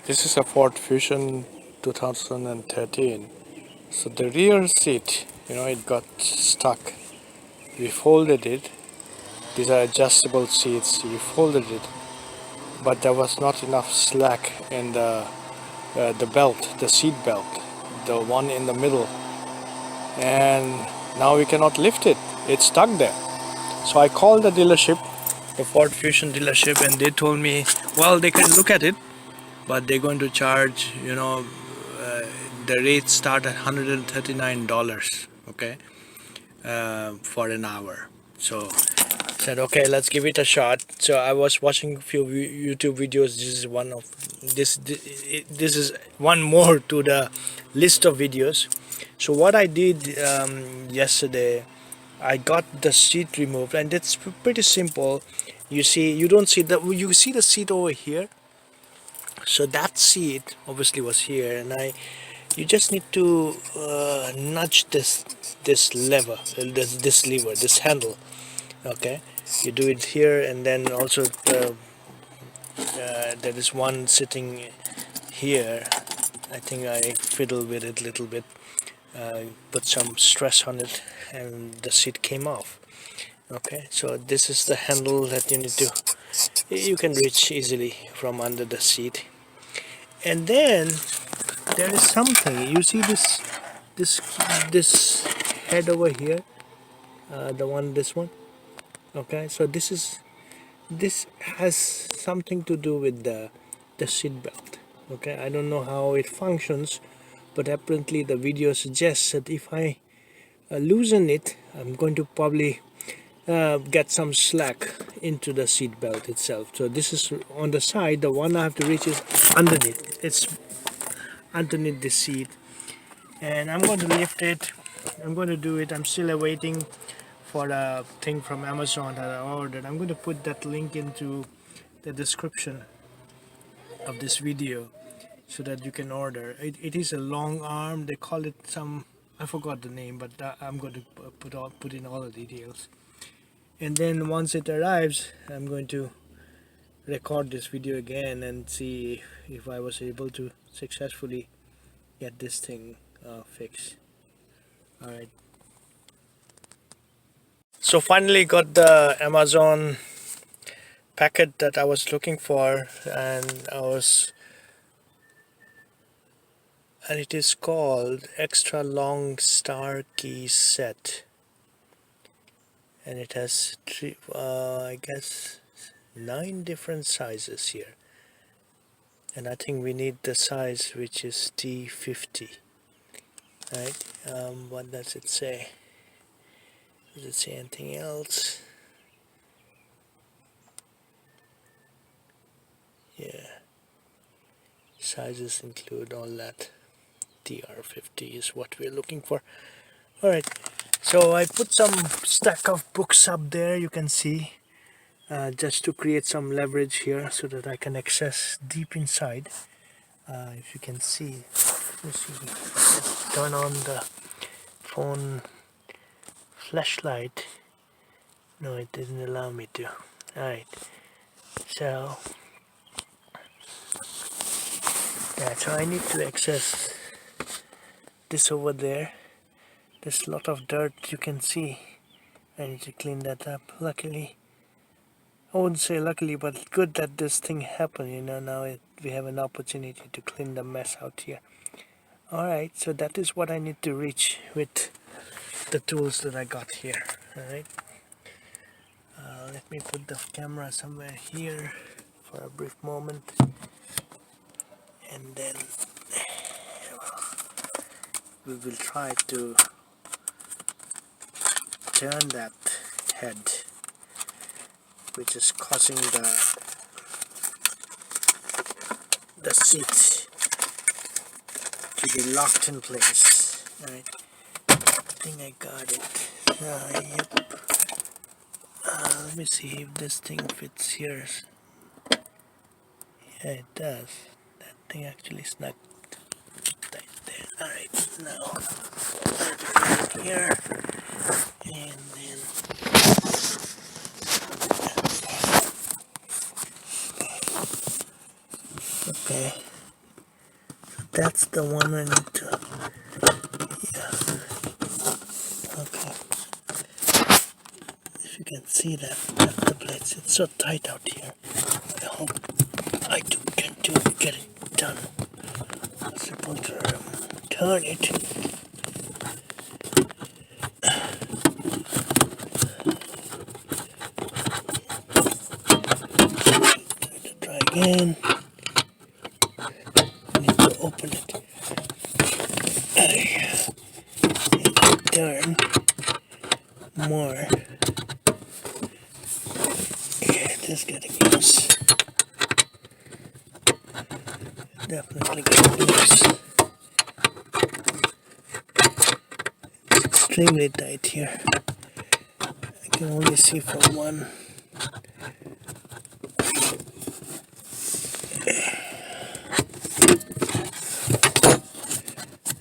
This is a Ford Fusion 2013. So the rear seat, it got stuck. We folded it. These are adjustable seats. We folded it, but there was not enough slack in the belt, the seat belt, the one in the middle, and now we cannot lift it. It's stuck there. So I called the dealership, the Ford Fusion dealership, and they told me, well, they can look at it, but they're going to charge, the rates start at $139, okay, for an hour. So I said, okay, let's give it a shot. So I was watching a few YouTube videos. This is one of this is one more to the list of videos. So what I did yesterday, I got the seat removed, and it's pretty simple. You see, you see the seat over here. So that seat obviously was here, and you just need to nudge this lever, this lever, this handle. Okay, you do it here, and then also there is one sitting here. I think I fiddle with it a little bit, put some stress on it, and the seat came off. Okay, so this is the handle that you can reach easily from under the seat. And then there is something, you see this this head over here, this one. Okay, so this has something to do with the seat belt. Okay, I don't know how it functions, but apparently the video suggests that if I loosen it, I'm going to probably get some slack into the seat belt itself. So this is on the side. The one I have to reach is underneath. It's underneath the seat, and I'm going to lift it. I'm going to do it. I'm still awaiting for a thing from Amazon that I ordered. I'm going to put that link into the description of this video so that you can order. It is a long arm. They call it some, I forgot the name, but I'm going to put in all the details. And then once it arrives, I'm going to record this video again and see if I was able to successfully get this thing fixed. Alright. So finally got the Amazon packet that I was looking for, and it is called extra long star key set, and it has I guess 9 different sizes here, and I think we need the size which is T50. Right, what does it say? Does it say anything else? Yeah, sizes include all that. TR50 is what we're looking for. Alright, so I put some stack of books up there, you can see, just to create some leverage here so that I can access deep inside. If you can see, let's see, let's turn on the phone flashlight. No, it didn't allow me to. Alright, so I need to access this over there. There's a lot of dirt, you can see. I need to clean that up. Luckily, I wouldn't say luckily, but good that this thing happened. Now we have an opportunity to clean the mess out here. Alright, so that is what I need to reach with the tools that I got here. Alright, let me put the camera somewhere here for a brief moment, and then we will try to turn that head, which is causing the seat to be locked in place. Alright, I think I got it. Yep. Let me see if this thing fits here. Yeah, it does. That thing actually snuck right there. Alright, now put it here, and then okay, That's the one I need to, yeah, okay. If you can see that, that's the place. It's so tight out here. I hope I can get it done. I'm supposed to turn it. Try again. I need to open it. Turn more. Yeah, it is getting loose. Definitely getting loose. It's extremely tight here. I can only see from one.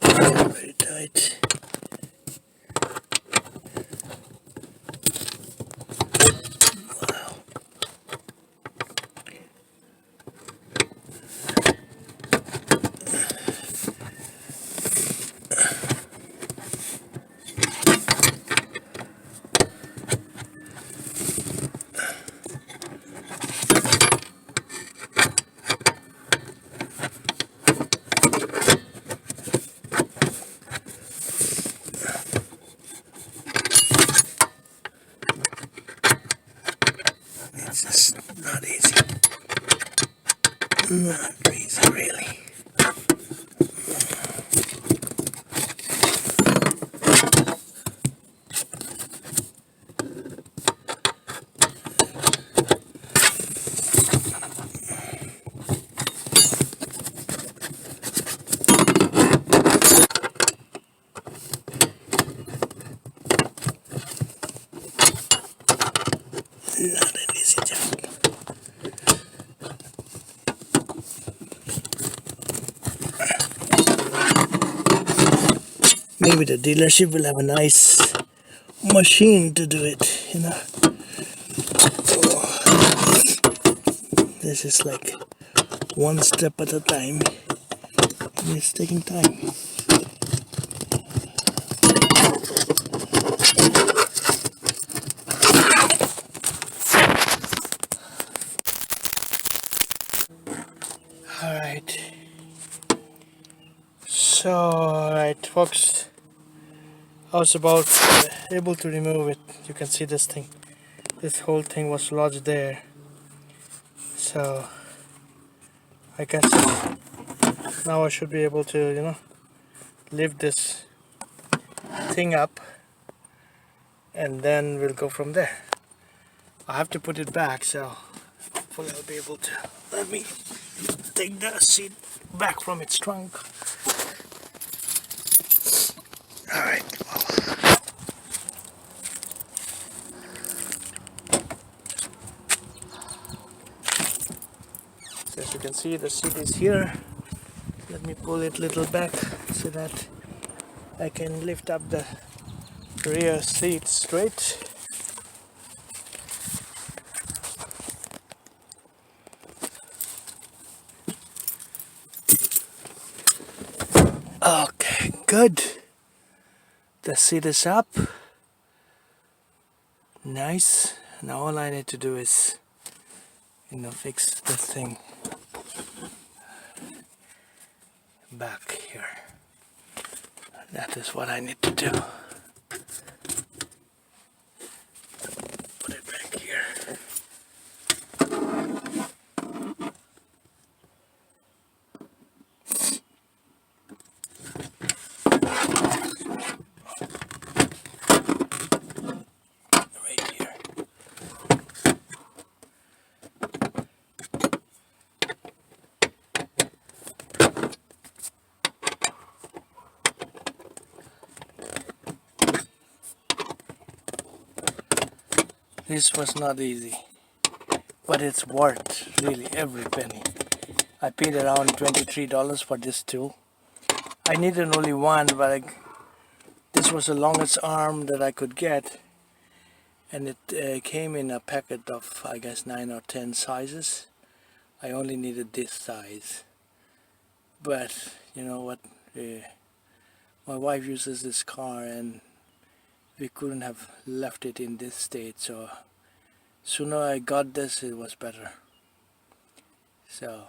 Very tight. Wow. It's just not easy. Not easy, really. Not an easy job. Maybe the dealership will have a nice machine to do it, you know. This is like one step at a time. And it's taking time. Alright. So, alright folks. I was about able to remove it. You can see this thing. This whole thing was lodged there. So, I guess now I should be able to, you know, lift this thing up. And then we'll go from there. I have to put it back, so hopefully I'll be able to. Let me take the seat back from its trunk. Alright, well. So as you can see, the seat is here. Let me pull it a little back so that I can lift up the rear seat straight. Okay, good. The seat is up. Nice. Now all I need to do is, you know, fix this thing back here. That is what I need to do. Put it back here. Right here. This was not easy, but it's worth really every penny. I paid around $23 for this tool. I needed only one, but this was the longest arm that I could get, and it came in a packet of, I guess, 9 or 10 sizes. I only needed this size, But you know what, my wife uses this car and we couldn't have left it in this state, so sooner I got this it was better. So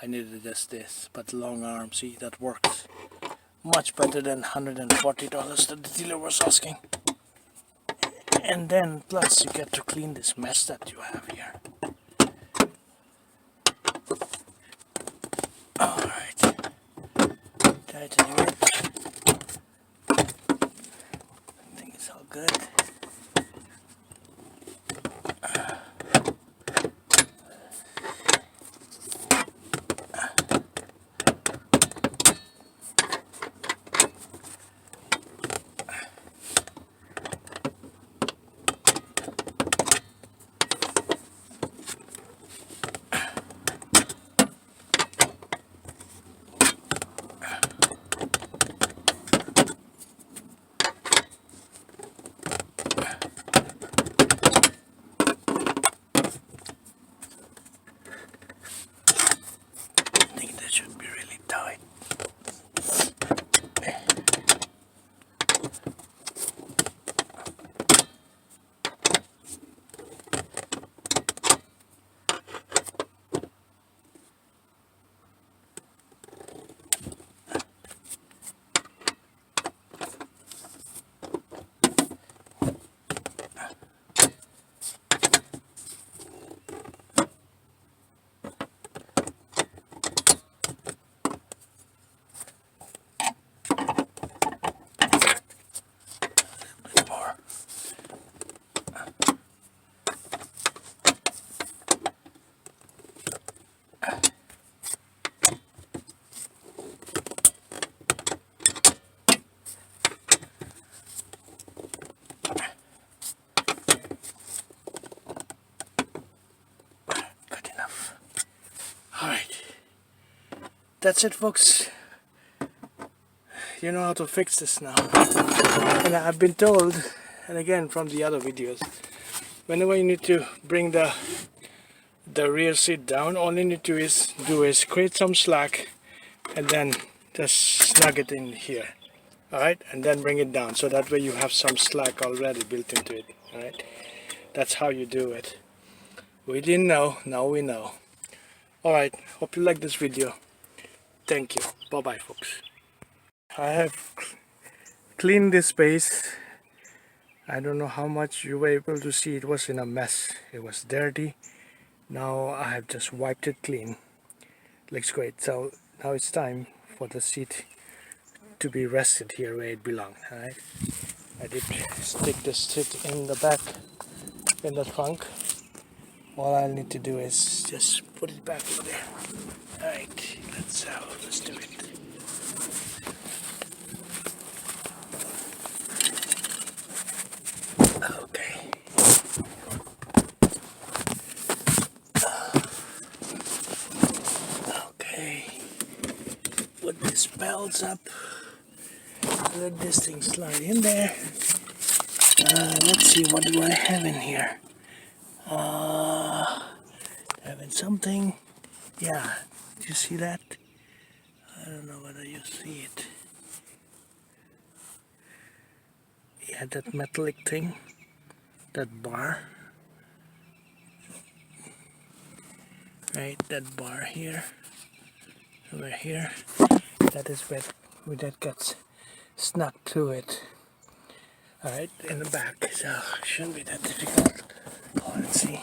I needed just this, but long arm, see, that works much better than $140 that the dealer was asking. And then plus you get to clean this mess that you have here. Alright, tighten it. I think it's all good. That's it, folks. You know how to fix this now. And I've been told, and again from the other videos, whenever you need to bring the rear seat down, all you need to do is create some slack and then just snug it in here. Alright, and then bring it down, so that way you have some slack already built into it. Alright, that's how you do it. We didn't know, now we know. Alright, hope you like this video. Thank you. Bye bye, folks. I have cleaned this space. I don't know how much you were able to see. It was in a mess. It was dirty. Now I have just wiped it clean. Looks great. So now it's time for the seat to be rested here where it belongs. Alright, I did stick this seat in the back, in the trunk. All I need to do is just put it back over there. Alright, let's do it. Okay. Okay. Put these belts up. Let this thing slide in there. Let's see, what do I have in here? Having something. Yeah, do you see that? I don't know whether you see it. Yeah, that metallic thing, that bar. Right, that bar here, over here. That is where that gets snuck to it. Alright, in the back, so shouldn't be that difficult. Oh, let's see.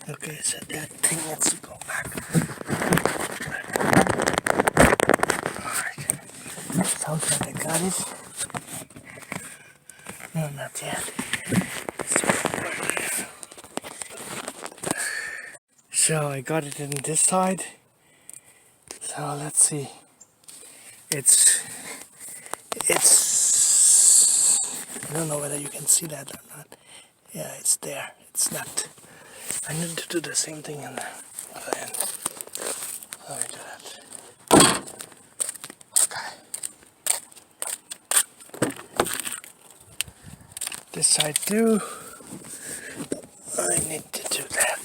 Okay, so that thing needs to go back. Alright, sounds like I got it. No, not yet. So I got it in this side. So let's see. It's I don't know whether you can see that or not. Yeah, it's there. It's not. I need to do the same thing on the other end. Let me do that. Okay. This side too. I need to do that.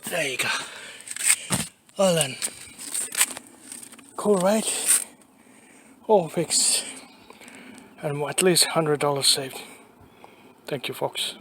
There you go. All done. Cool, right? All fixed. And at least $100 saved. Thank you, folks.